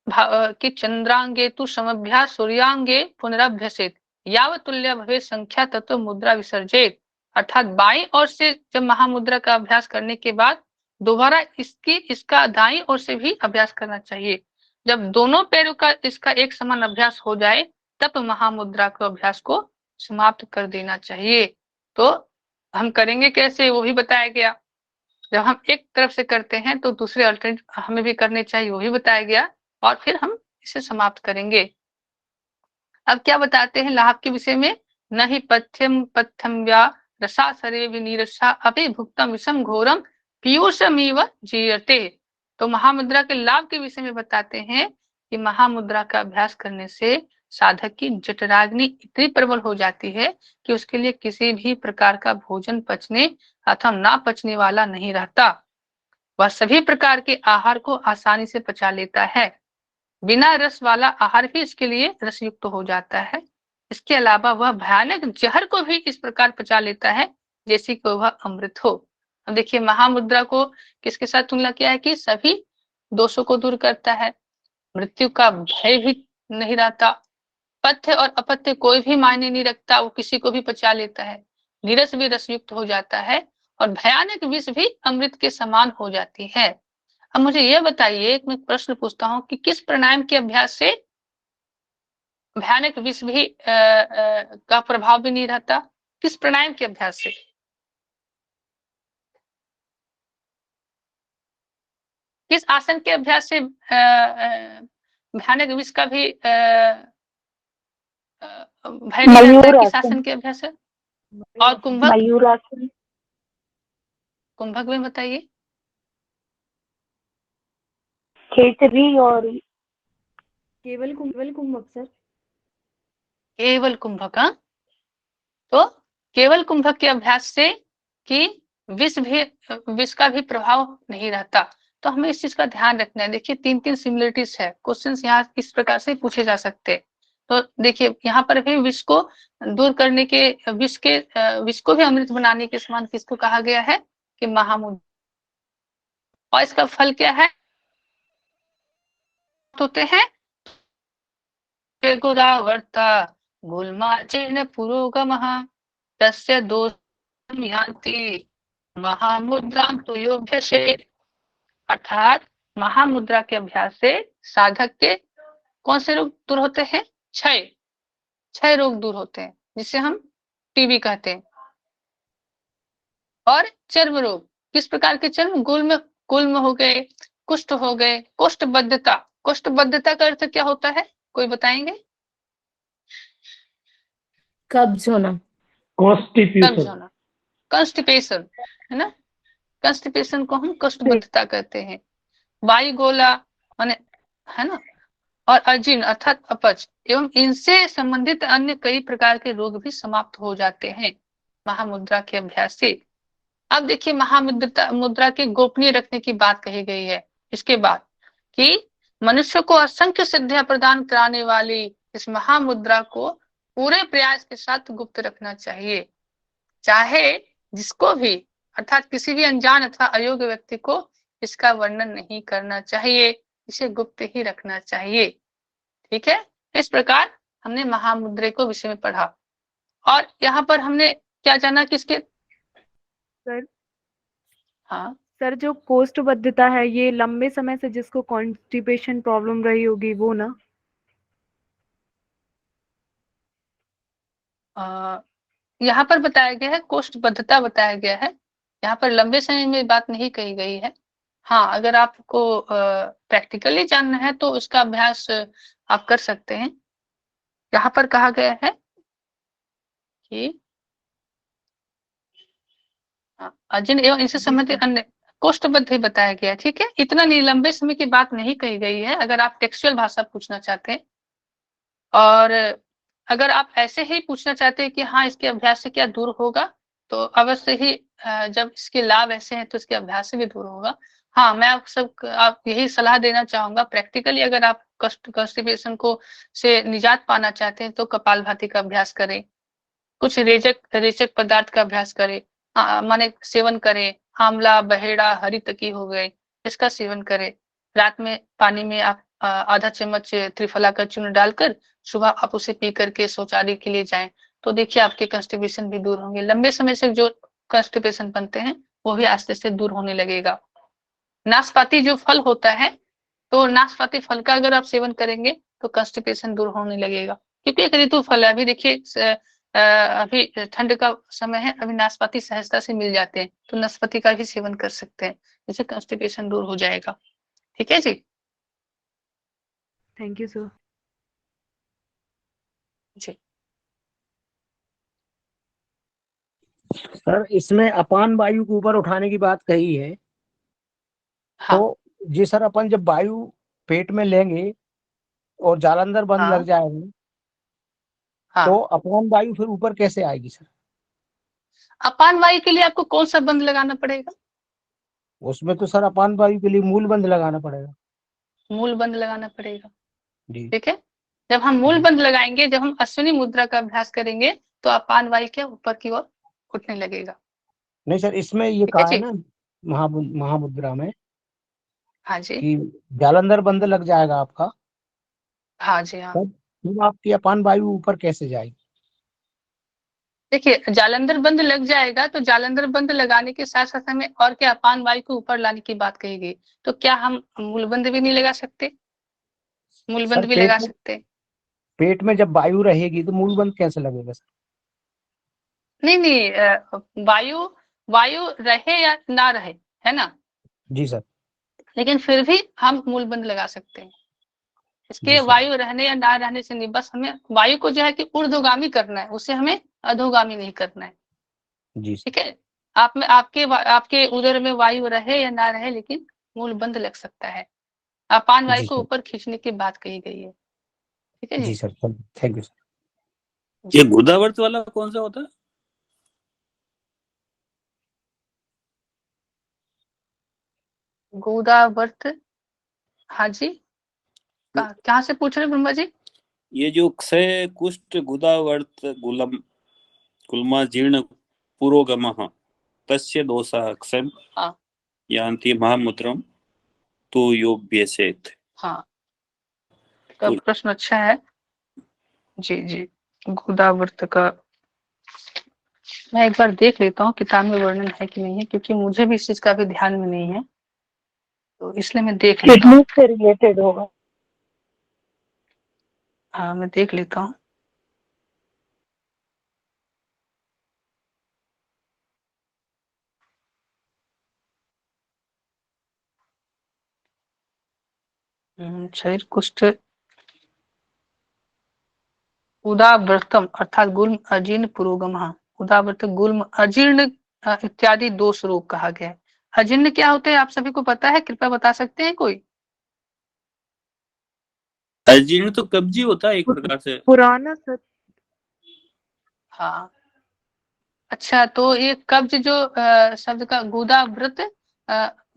कि चंद्रांगे तु समभ्यास सूर्यांगे पुनरभ्यसेत यावत् तुल्य भवे संख्या तत्व मुद्रा विसर्जित। अर्थात बाईं ओर से जब महामुद्रा का अभ्यास करने के बाद दोबारा इसका दाईं ओर से भी अभ्यास करना चाहिए। जब दोनों पैरों का इसका एक समान अभ्यास हो जाए, तब महामुद्रा को अभ्यास को समाप्त कर देना चाहिए। तो हम करेंगे कैसे, वो भी बताया गया। जब हम एक तरफ से करते हैं तो दूसरे अल्टरनेट हमें भी करने चाहिए, वो भी बताया गया। और फिर हम इसे समाप्त करेंगे। अब क्या बताते हैं लाभ के विषय में, नहीं पथ्यम व्या रसा सरे विनीरसा अभी भुक्तम विषम घोरम पीयूषमीव जीयते। तो महामुद्रा के लाभ के विषय में बताते हैं कि महामुद्रा का अभ्यास करने से साधक की जठराग्नि इतनी प्रबल हो जाती है कि उसके लिए किसी भी प्रकार का भोजन पचने अथवा ना पचने वाला नहीं रहता। वह सभी प्रकार के आहार को आसानी से पचा लेता है। बिना रस वाला आहार भी इसके लिए रसयुक्त हो जाता है। इसके अलावा वह भयानक जहर को भी इस प्रकार पचा लेता है जैसे कि वह अमृत हो। अब देखिए, महामुद्रा को किसके साथ तुलना किया है कि सभी दोषों को दूर करता है, मृत्यु का भय भी नहीं रहता, पथ्य और अपथ्य कोई भी मायने नहीं रखता, वो किसी को भी पचा लेता है, नीरस भी रसयुक्त हो जाता है और भयानक विष भी अमृत के समान हो जाती है। अब मुझे यह बताइए, मैं प्रश्न पूछता हूँ कि किस प्राणायाम के अभ्यास से भयानक विष भी का प्रभाव भी नहीं रहता, किस प्राणायाम के अभ्यास से? किस आसन के अभ्यास से भयानक विष का भी भय नहीं रहता है? किस आसन के अभ्यास है? और कुंभक, मयूरासन, कुंभक में बताइए। खेचरी और केवल कुंभक सर। केवल कुंभक। हाँ, तो केवल कुंभक के अभ्यास से कि विष का भी प्रभाव नहीं रहता। तो हमें इस चीज का ध्यान रखना है। देखिए 3-3 सिमिलरिटीज है, क्वेश्चंस यहाँ इस प्रकार से पूछे जा सकते हैं। तो देखिए यहाँ पर भी विष को दूर करने के विष को भी अमृत बनाने के समान किसको कहा गया है कि महामुद्रा। और इसका फल क्या है होते हैं गुरावर्ता गुल्माचेन पुरोगमः तस्य दोषं यान्ति महामुद्रां तु योभ्यसेत्। अर्थात महामुद्रा के अभ्यास से साधक के कौन से रोग दूर होते हैं? क्षय रोग दूर होते हैं, जिसे हम टीबी कहते हैं। और चर्म रोग, किस प्रकार के चर्म? गुल्म हो गए, कुष्ठ हो गए, कोष्ठबद्धता। कोष्ठबद्धता का अर्थ क्या होता है, कोई बताएंगे? कब्ज होना, कब्ज होना, कंस्टिपेशन, है ना। कंस्टिपेशन को हम कोष्ठबद्धता कहते हैं। वायुगोला माने, है ना, और अजीर्ण अर्थात अपच एवं इनसे संबंधित अन्य कई प्रकार के रोग भी समाप्त हो जाते हैं महामुद्रा के अभ्यास से। अब देखिए मुद्रा के गोपनीय रखने की बात कही गई है इसके बाद, कि मनुष्य को असंख्य सिद्धियां प्रदान कराने वाली इस महामुद्रा को पूरे प्रयास के साथ गुप्त रखना चाहिए। चाहे जिसको भी, अर्थात किसी भी अनजान अथवा अयोग्य व्यक्ति को इसका वर्णन नहीं करना चाहिए, इसे गुप्त ही रखना चाहिए। ठीक है, इस प्रकार हमने महामुद्रे को विषय में पढ़ा। और यहाँ पर हमने क्या जाना किसके? सर हाँ सर, जो कोष्ठबद्धता है ये लंबे समय से जिसको कॉन्स्टिपेशन प्रॉब्लम रही होगी वो ना? यहाँ पर बताया गया है कोष्ठबद्धता बताया गया है, यहाँ पर लंबे समय में बात नहीं कही गई है। हाँ, अगर आपको प्रैक्टिकली जानना है तो उसका अभ्यास आप कर सकते हैं। यहाँ पर कहा गया है कि अजीर्ण एवं इनसे संबंधित अन्य कोष्ठबद्ध ही बताया गया है। ठीक है, इतना नहीं, लंबे समय की बात नहीं कही गई है, अगर आप टेक्सचुअल भाषा पूछना चाहते हैं। और अगर आप ऐसे ही पूछना चाहते हैं कि हाँ इसके अभ्यास से क्या दूर होगा, तो अवश्य ही जब इसके लाभ ऐसे हैं तो इसके अभ्यास से भी दूर होगा। हाँ, मैं आप यही सलाह देना चाहूंगा, प्रैक्टिकली अगर आप कॉन्स्टिपेशन को से निजात पाना चाहते हैं तो कपालभाति का अभ्यास करें, कुछ रेचक पदार्थ का अभ्यास करें, माने सेवन करें। आंवला, बहेड़ा, हरी तकी हो गए, इसका सेवन करें। रात में पानी में आप आधा चम्मच त्रिफला का चूर्ण डालकर सुबह आप उसे पी करके शौचालय के लिए जाएं, तो देखिए आपके कंस्टिपेशन भी दूर होंगे। लंबे समय से जो कंस्टिपेशन बनते हैं वो भी आस्ते से दूर होने लगेगा। नाशपाती जो फल होता है, तो नाशपाती फल का अगर आप सेवन करेंगे तो कंस्टिपेशन दूर होने लगेगा, क्योंकि एक ऋतु फल है। अभी देखिए अभी ठंड का समय है, अभी नाशपाती सहजता से मिल जाते हैं, तो नाशपाती का भी सेवन कर सकते हैं, जिससे कंस्टिपेशन दूर हो जाएगा। ठीक है जी। Thank you sir. जी सर, इसमें अपान वायु को ऊपर उठाने की बात कही है। हाँ तो जी सर, अपन जब वायु पेट में लेंगे और जालंधर बंद हाँ लग जाएगा, हाँ। तो अपान वायु फिर ऊपर कैसे आएगी सर? अपान वायु के लिए आपको कौन सा बंद लगाना पड़ेगा? उसमें तो सर अपान वायु के लिए मूल बंद लगाना पड़ेगा। मूल बंद लगाना पड़ेगा। जी ठीक है, जब हम मूल जी बंद लगाएंगे, जब हम अश्विनी मुद्रा का अभ्यास करेंगे, तो अपान वायु के ऊपर की ओर उठने लगेगा। नहीं सर, इसमें ये ठीक है कहा है जी। ना महामुद्रा में हाँ जी, कि जालंधर बंद लग जाएगा आपका, हाँ जी, हाँ। तब आपकी अपान वायु ऊपर कैसे जाएगी? देखिए जालंधर बंद लग जाएगा, तो जालंधर बंद लगाने के साथ साथ हमें और क्या अपान वायु को ऊपर लाने की बात कही गई, तो क्या हम मूलबंद भी नहीं लगा सकते? मूलबंद सर भी लगा सकते हैं। पेट में जब वायु रहेगी तो मूल बंद कैसे लगेगा सर? नहीं नहीं, वायु वायु रहे या ना रहे, है ना, जी सर। लेकिन फिर भी हम मूलबंद लगा सकते हैं। जी इसके सर। वायु रहने या ना रहने से नहीं, बस हमें वायु को जो है कि ऊर्ध्वगामी करना है, उसे हमें अधोगामी नहीं करना है। जी सर। ठीक है, आप में आपके उदर में वायु रहे या ना रहे, लेकिन मूल बंद लग सकता है। अपान वायु जी को सर। ऊपर खींचने की बात कही गई है। ठीक है जी जी। Sir, thank you sir. ये गुदावर्त वाला कौन सा होता है? गोदावर्त, हाँ जी, कहाँ से पूछ रहे ब्रह्मा जी? ये जो क्षय कुष्ठ गुदावर्त गुलम गुल्मा जीर्ण पुरोगमः तस्य दोषः क्षम यान्ति महामुद्रम तो योभ्यसेत्। हाँ, तो प्रश्न अच्छा है जी जी। गोदावर्त का मैं एक बार देख लेता हूँ किताब में वर्णन है कि नहीं है, क्योंकि मुझे भी इस चीज का भी ध्यान में नहीं है, तो इसलिए मैं देख लेता हूँ। किडनी से रिलेटेड होगा। हाँ, मैं देख लेता हूँ। शरीर कुष्ठ उदाव्रतम अर्थात गुल्म अजीर्ण पुरोगमः, उदाव्रत गुल्म अजीर्ण इत्यादि दोष रोग कहा गया है। अजीर्ण क्या होते हैं आप सभी को पता है? कृपया बता सकते हैं कोई? अजीर्ण तो कब्जी होता है एक प्रकार से। पुराना सत्य। हाँ, अच्छा, तो ये कब्ज जो शब्द का गुदाव्रत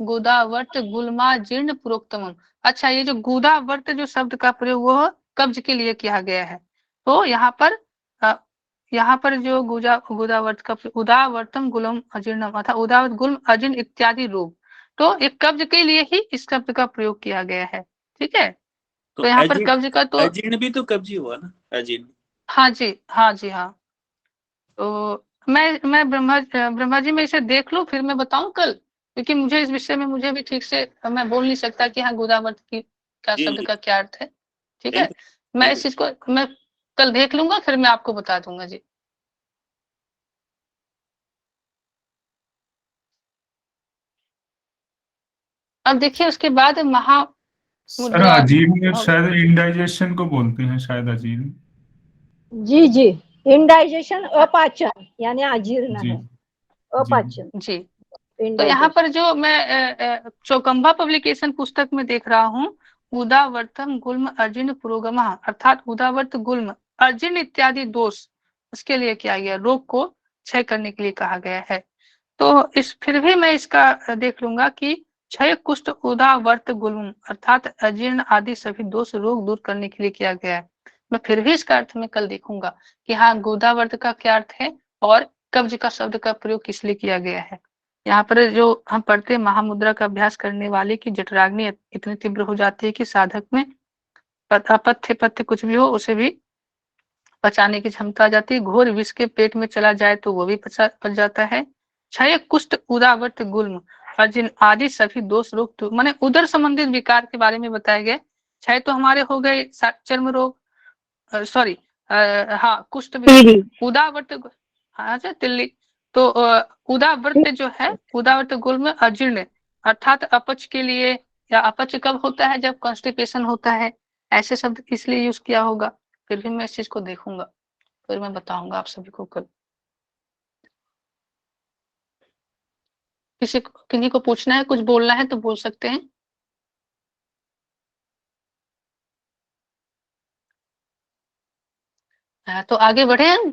गुदावर्त गुल्मा जीर्ण पुरोक्तम, अच्छा, ये जो गुदावर्त जो शब्द का प्रयोग वो कब्ज के लिए किया गया है। तो यहाँ पर जो गुदावर्त का उदावर्तम गुलम अजीर्णम अर्थात उदावर्त गुल्म अजीर्ण इत्यादि रोग, तो एक कब्ज के लिए ही इस शब्द का प्रयोग किया गया है। ठीक है, तो यहाँ पर कब्ज का तो अजीर्ण भी तो कब्जी हुआ ना, अजीर्ण। हाँ जी, हाँ जी, हाँ। तो मैं ब्रह्मा जी मैं इसे देख लूं फिर मैं बताऊं कल, क्योंकि मुझे इस विषय में मुझे भी ठीक से मैं बोल नहीं सकता कि हाँ गोदावर्त की का शब्द का क्या अर्थ है। ठीक है, मैं इस चीज को मैं कल देख लूंगा, फिर मैं आपको बता दूंगा जी। अब देखिए उसके बाद सर अजीर्ण शायद इंडाइजेशन को बोलते हैं, शायद अजीर्ण। जी जी, इंडाइजेशन अपाचन यानी अजीर्ण है, अपाचन जी। तो यहाँ पर जो मैं चौकंबा पब्लिकेशन पुस्तक में देख रहा हूँ, उदावर्तम गुल्म अजीर्ण पुरोगमः अर्थात उदावर्त गुल्म अजीर्ण इत्यादि दोष उसके लिए किया गया, रोग को क्षय करने के लिए कहा गया है। तो फिर भी मैं इसका देख लूंगा कि क्षय कुष्ठ उदावर्त गुल्म अर्थात अजीर्ण आदि सभी दोष रोग दूर करने के लिए किया गया है। मैं फिर भी इसका अर्थ में कल देखूंगा कि हाँ गोदावर्त का क्या अर्थ है और कब्ज का शब्द का प्रयोग किस लिए किया गया है। यहाँ पर जो हम पढ़ते हैं महामुद्रा का अभ्यास करने वाले की जठराग्नि इतनी तीव्र हो जाती है कि साधक में अपथ्य पथ्य कुछ भी हो उसे भी पचाने की क्षमता आ जाती है। घोर विष के पेट में चला जाए तो वो भी पच जाता है। क्षय कुष्ठ उदावर्त गुल्म अजीर्ण आदि सभी दोष रोग माने उदर संबंधित विकार के बारे में बताया गया। क्षय तो हमारे हो गए चर्म रोग, सॉरी हाँ कुष्ठ उदावर्त, हाँ तिल्ली। तो उदावर्त जो है उदावर्त गुल्म अजीर्ण अर्थात अपच के लिए, या अपच कब होता है? जब कॉन्स्टिपेशन होता है, ऐसे शब्द इसलिए यूज किया होगा। फिर भी मैं इस चीज को देखूंगा, फिर मैं बताऊंगा आप सभी को कल। किन्हीं को पूछना है, कुछ बोलना है तो बोल सकते हैं। तो आगे बढ़े हम।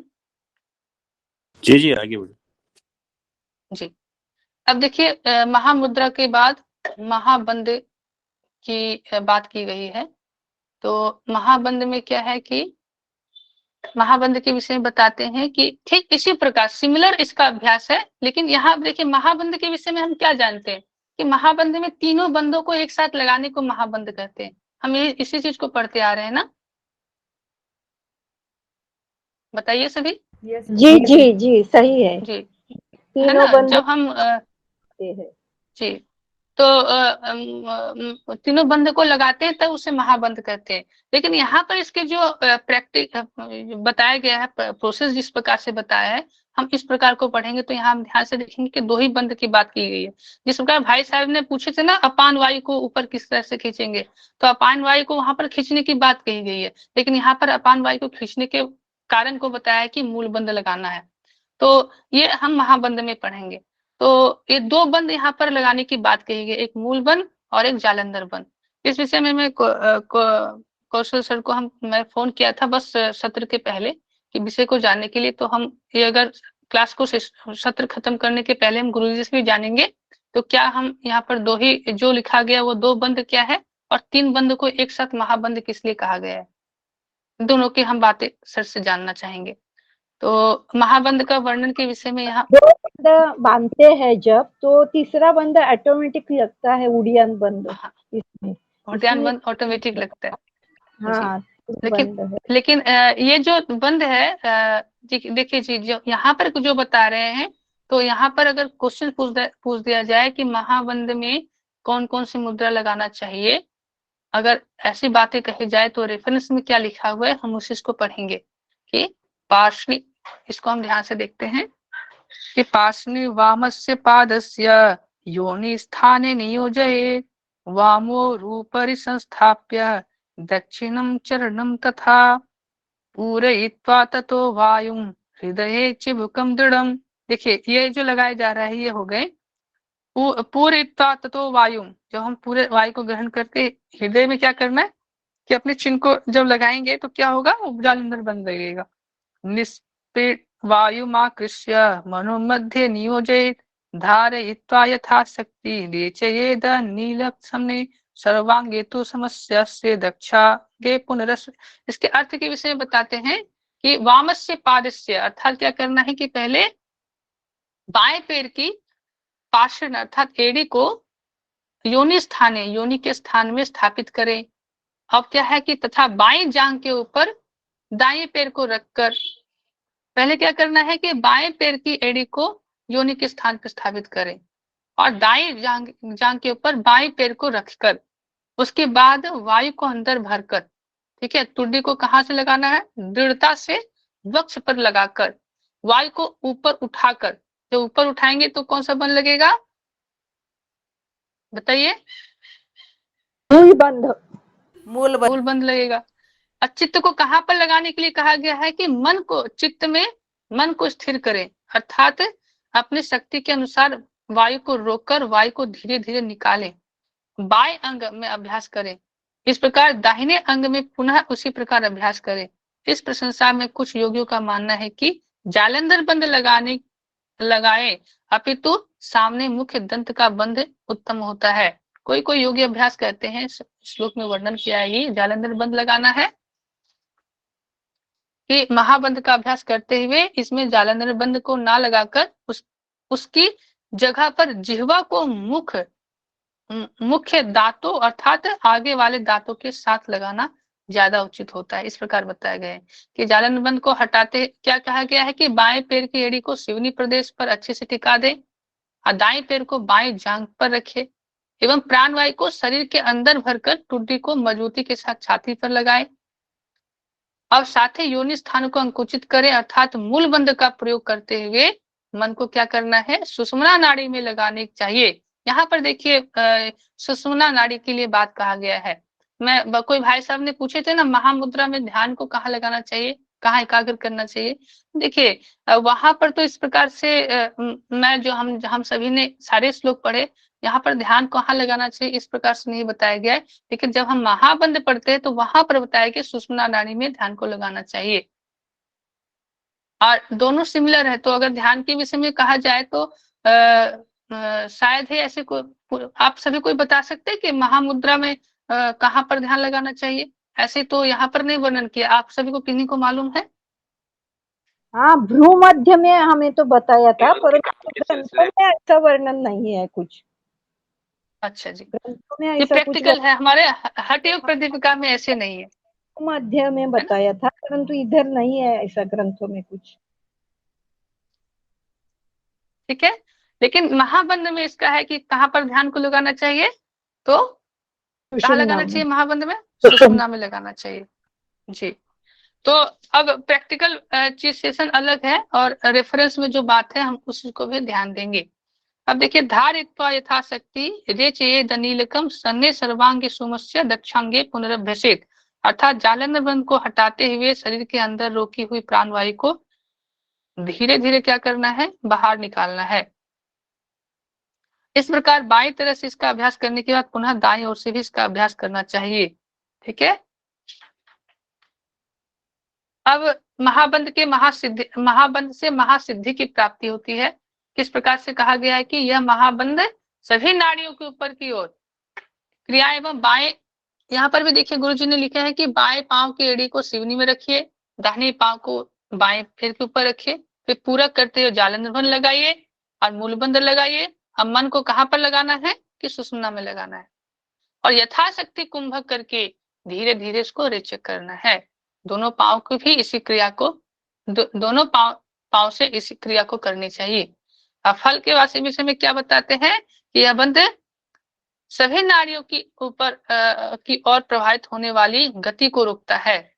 जी जी आगे बढ़े जी। अब देखिए महामुद्रा के बाद महाबंद की बात की गई है। तो महाबंद में क्या है कि महाबंद के विषय में बताते हैं कि ठीक इसी प्रकार सिमिलर इसका अभ्यास है, लेकिन यहाँ देखिए महाबंद के विषय में हम क्या जानते हैं कि महाबंद में तीनों बंदों को एक साथ लगाने को महाबंद कहते हैं। हम इसी चीज को पढ़ते आ रहे हैं ना, बताइए सभी। जी जी जी सही है जी, तीनों है ना? बंद जब हम जी तो तीनों बंद को लगाते हैं तब उसे महाबंद कहते हैं। लेकिन यहाँ पर इसके जो प्रैक्टिस बताया गया है, प्रोसेस जिस प्रकार से बताया है, हम इस प्रकार को पढ़ेंगे तो यहाँ हम ध्यान से देखेंगे कि दो ही बंद की बात की गई है। जिस प्रकार भाई साहब ने पूछे थे ना अपान वायु को ऊपर किस तरह से खींचेंगे, तो अपान वायु को वहां पर खींचने की बात कही गई है, लेकिन यहाँ पर अपान वायु को खींचने के कारण को बताया है कि मूल बंद लगाना है। तो ये हम महाबंद में पढ़ेंगे। तो ये दो बंद यहाँ पर लगाने की बात कही गई, एक मूल बंद और एक जालंधर बंद। इस विषय में मैं कौशल सर को मैं फोन किया था बस सत्र के पहले कि विषय को जानने के लिए। तो हम ये अगर क्लास को सत्र खत्म करने के पहले हम गुरुजी से भी जानेंगे तो क्या हम यहाँ पर दो ही जो लिखा गया वो 2 बंद क्या है, और 3 बंद को एक साथ महाबंद किस लिए कहा गया है? दोनों की हम बातें सर से जानना चाहेंगे। तो महाबंद का वर्णन के विषय में यहाँ 2 बंद बांधते हैं जब, तो तीसरा बंद ऑटोमेटिक लगता है, उड़ियान बंद इसमें। उड़ियान बंद ऑटोमेटिक लगता है। हाँ, लेकिन ये जो बंद है, देखिए जी, जो यहाँ पर जो बता रहे हैं, तो यहाँ पर अगर क्वेश्चन पूछ दिया जाए कि महाबंद में कौन कौन सी मुद्रा लगाना चाहिए, अगर ऐसी बातें कही जाए तो रेफरेंस में क्या लिखा हुआ है हम उसी को पढ़ेंगे कि पार्श्वी, इसको हम ध्यान से देखते हैं कि पार्श्वी वामस्य पादस्य योनि स्थाने नियोजयेत्, वामो रूपरि संस्थाप्य दक्षिणं चरणं तथा पूरयित्वा ततो वायुं हृदये चिबुकं दृढ़ं। देखिए ये जो लगाया जा रहा है ये हो गए पूरयित्वा ततो वायुं, जब हम पूरे वायु को ग्रहण करते हृदय में क्या करना है कि अपने चिन्ह को जब लगाएंगे तो क्या होगा, जालंधर बंद लगेगा। निस्पीड वायुमाकृष्य मनो मध्ये नियोजयेत्, धारयित्वा यथाशक्ति रेचयेद नीलक्षणे सर्वांगे तो समस्या से दक्षागे पुनरस। इसके अर्थ के विषय में बताते हैं कि वामस्य पादस्य अर्थात क्या करना है कि पहले बाएं पैर की पार्श्व अर्थात एड़ी को योनि स्थाने, योनि के स्थान में स्थापित करें। अब क्या है कि तथा बाएं जांघ के ऊपर दाएं पैर को रखकर, पहले क्या करना है कि बाएं पैर की एड़ी को योनि के स्थान पर स्थापित करें और दाएं जांघ के ऊपर बाएं पैर को रखकर, उसके बाद वायु को अंदर भरकर, ठीक है, तुड्डी को कहाँ से लगाना है, दृढ़ता से वक्ष पर लगाकर वायु को ऊपर उठाकर, जब ऊपर उठाएंगे तो कौन सा बंद लगेगा बताइए? मूल बंद लगेगा। और चित्त को कहाँ पर लगाने के लिए कहा गया है कि मन को, चित्त में मन को स्थिर करें, अर्थात अपनी शक्ति के अनुसार वायु को रोककर वायु को धीरे धीरे निकालें, बाएं अंग में अभ्यास करें। इस प्रकार दाहिने अंग में पुनः उसी प्रकार अभ्यास करें। इस प्रशंसा में कुछ योगियों का मानना है कि जालंधर बंद लगाए अपितु सामने मुख्य दंत का बंद उत्तम होता है। कोई कोई योगी अभ्यास करते हैं, श्लोक में वर्णन किया है ये जालंधर बंद लगाना है कि महाबंद का अभ्यास करते हुए इसमें जालंधर बंद को ना लगाकर उसकी जगह पर जिह्वा को मुख्य दांतों अर्थात आगे वाले दांतों के साथ लगाना ज्यादा उचित होता है। इस प्रकार बताया गया है कि जालंधर बंद को हटाते क्या कहा गया है कि बाएं पैर की एड़ी को शिवनी प्रदेश पर अच्छे से टिका दे और दाएं पैर को बाएं जांघ पर रखे एवं प्राणवायु को शरीर के अंदर भरकर टुड्डी को मजबूती के साथ छाती पर लगाए और साथ ही योनि स्थान को अंकुचित करें, अर्थात मूल बंद का प्रयोग करते हुए मन को क्या करना है, सुषुम्ना नाड़ी में लगाने चाहिए। यहाँ पर देखिए सुषुम्ना नाड़ी के लिए बात कहा गया है। कोई भाई साहब ने पूछे थे ना महामुद्रा में ध्यान को कहाँ लगाना चाहिए, कहाँ एकाग्र करना चाहिए। देखिए वहां पर तो इस प्रकार से मैं जो हम सभी ने सारे श्लोक पढ़े, यहाँ पर ध्यान कहाँ लगाना चाहिए इस प्रकार से नहीं बताया गया है, लेकिन जब हम महाबंद पढ़ते हैं तो वहां पर बताया कि सुषुम्ना नाड़ी में ध्यान को लगाना चाहिए और दोनों सिमिलर है। तो अगर ध्यान के विषय में कहा जाए तो शायद ही ऐसे आप सभी कोई बता सकते हैं कि महामुद्रा में कहाँ पर ध्यान लगाना चाहिए, ऐसे तो यहाँ पर नहीं वर्णन किया। आप सभी को किन्हीं को मालूम है? हाँ, भ्रू मध्य में हमें तो बताया था, परंतु ऐसा वर्णन नहीं है कुछ। अच्छा जी, ये प्रैक्टिकल है, हमारे हठ योग प्रदीपिका में ऐसे नहीं है। मध्य में बताया था, परंतु इधर नहीं है ऐसा ग्रंथों में कुछ। ठीक है, लेकिन महाबंद में इसका है कि कहाँ पर ध्यान को लगाना चाहिए, तो कहाँ लगाना चाहिए महाबंद में, सुषुम्ना में लगाना चाहिए जी। तो अब प्रैक्टिकल चीज सेशन अलग है और रेफरेंस में जो बात है हम उसको भी ध्यान देंगे। अब देखिए धारित्वा यथाशक्ति रेचयेद नीलकम सन्ने सर्वांगे सुमस्य दक्षांगे पुनरभ्यसेत, अर्थात जालंधर बंद को हटाते हुए शरीर के अंदर रोकी हुई प्राणवायु को धीरे धीरे क्या करना है, बाहर निकालना है। इस प्रकार बाईं तरह से इसका अभ्यास करने के बाद पुनः दाईं ओर से भी इसका अभ्यास करना चाहिए। ठीक है, अब महाबंद से महासिद्धि की प्राप्ति होती है। किस प्रकार से कहा गया है कि यह महाबंद सभी नाड़ियों के ऊपर की ओर क्रिया एवं बाएं, यहाँ पर भी देखिए गुरुजी ने लिखा है कि बाएं पांव की एड़ी को सिवनी में रखिए, दाहिने पांव को बाएं पैर के ऊपर रखिए, फिर पूरा करते हुए जालंधर बंध लगाइए और मूलबंध लगाइए। अब मन को कहाँ पर लगाना है कि सुषुम्ना में लगाना है और यथाशक्ति कुंभक करके धीरे धीरे इसको रेचक करना है। दोनों पांव को भी इसी क्रिया को दोनों पांव से इसी क्रिया को करनी चाहिए। अब फल के वासी विषय में क्या बताते हैं कि यह बंध सभी नाड़ियों की ऊपर की ओर प्रभावित होने वाली गति को रोकता है।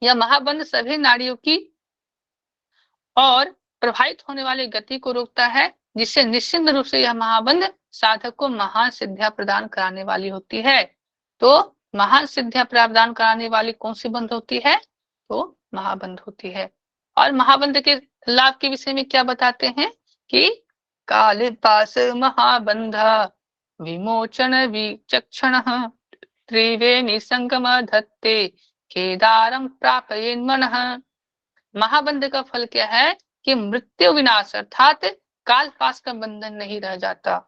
यह महाबंध सभी नाड़ियों की और प्रभावित होने वाली गति को रोकता है, जिससे निश्चित रूप से यह महाबंध साधक को महान सिद्धियां प्रदान कराने वाली होती है। तो महान सिद्धियां प्रदान कराने वाली कौन सी बंध होती है? तो महाबंध होती है। और महाबंध के लाभ के विषय में क्या बताते हैं कि कालिदास महाबंध विमोचन विचक्षण त्रिवेणी संगम धत्ते केदारम प्रापयेन मनः। महाबंध का फल क्या है कि मृत्यु विनाश अर्थात काल पास का बंधन नहीं रह जाता।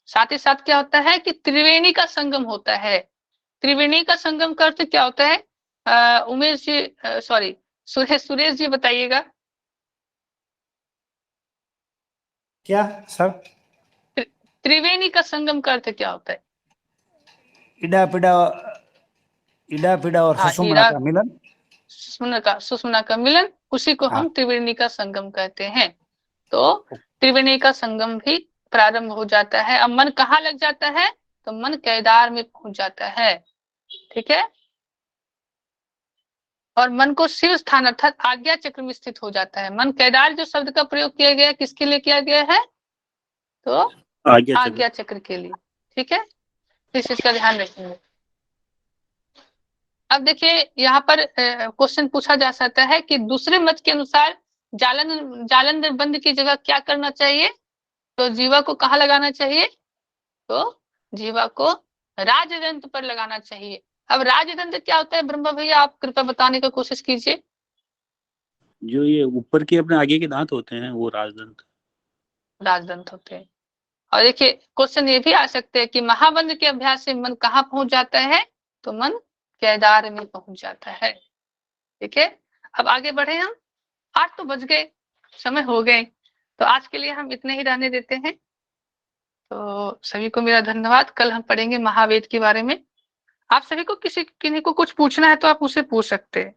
साथ ही साथ क्या होता है कि त्रिवेणी का संगम होता है। त्रिवेणी का संगम का अर्थ क्या होता है? उमेश जी सॉरी सुरेश जी बताइएगा। क्या सर? त्रिवेणी का संगम का अर्थ क्या होता है? इडा पिडा और सुषुम्ना का मिलन। सुषुम्ना का मिलन, उसी को हम त्रिवेणी का संगम कहते हैं। तो त्रिवेणी का संगम भी प्रारंभ हो जाता है। अब मन कहाँ लग जाता है? तो मन केदार में पहुंच जाता है। ठीक है, और मन को शिव स्थान अर्थात आज्ञा चक्र में स्थित हो जाता है। मन केदार जो शब्द का प्रयोग किया गया किसके लिए किया गया है? तो आज्ञा चक्र के लिए। ठीक है, इस चीज का ध्यान रखेंगे। अब देखिए यहाँ पर क्वेश्चन पूछा जा सकता है कि दूसरे मत के अनुसार जालंधर बंध की जगह क्या करना चाहिए? तो जीवा को कहाँ लगाना चाहिए? तो जीवा को राजदंत पर लगाना चाहिए। अब राजदंत क्या होता है ब्रह्मा भैया, आप कृपया बताने की कोशिश कीजिए। जो ये ऊपर के अपने आगे के दांत होते हैं वो राजदंत होते हैं। और देखिए क्वेश्चन ये भी आ सकते हैं कि महाबंध के अभ्यास से मन कहाँ पहुंच जाता है? तो मन केदार में पहुंच जाता है। ठीक है, अब आगे बढ़े हम। 8 तो बज गए, समय हो गए, तो आज के लिए हम इतने ही रहने देते हैं। तो सभी को मेरा धन्यवाद। कल हम पढ़ेंगे महावेद के बारे में। आप सभी को किन्हीं को कुछ पूछना है तो आप मुझसे पूछ सकते हैं।